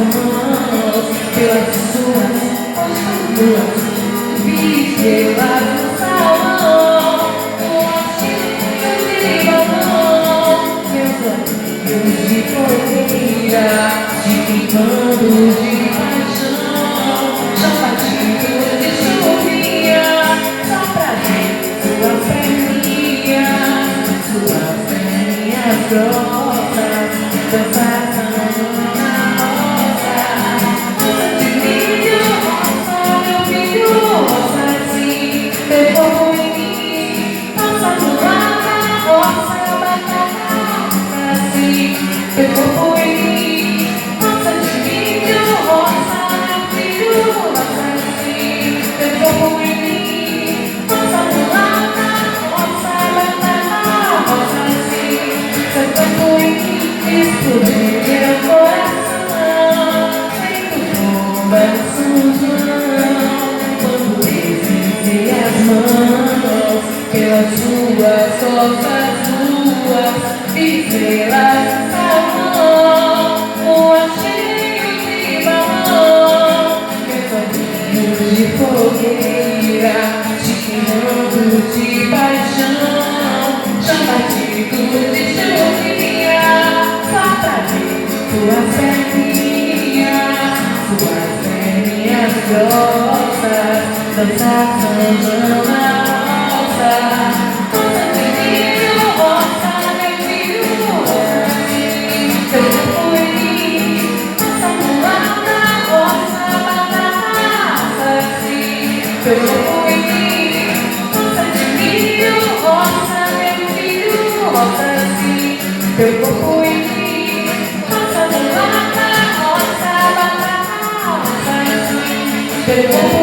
mãos, pelas suas duas estrelas no salão, o cheio de balão, meus olhos de fogueira, te queimando de paixão, chamativo de chuvinha, só pra ver suas perninhas grossas, dançando na roça, roça de milho, roça, meu filho, roça assim, pegou em mim, roça do lado, roça, batata, roça assim, pegou em mim, roça de milho, roça, meu filho, roça assim, pegou em mim, roça do lado, roça, batata, roça assim, pegou em mim, explodiu meu coração, feito bomba de São João, quando deslizei as mãos pelas suas costas nuas, estrelas no salão, lua cheio de balão, meus olhinhos de fogueira, te queimando de paixão, chamativo de chuvinha, só pra ver suas perninhas grossas, dançar sambando na roça, roça de milho, roça, meu filho, roça assim, pegou em mim, roça mulata, roça, batata, roça assim, pegou em mim, roça de milho, roça, meu filho, roça assim, pegou em mim, roça mulata, roça, batata, roça assim, pegou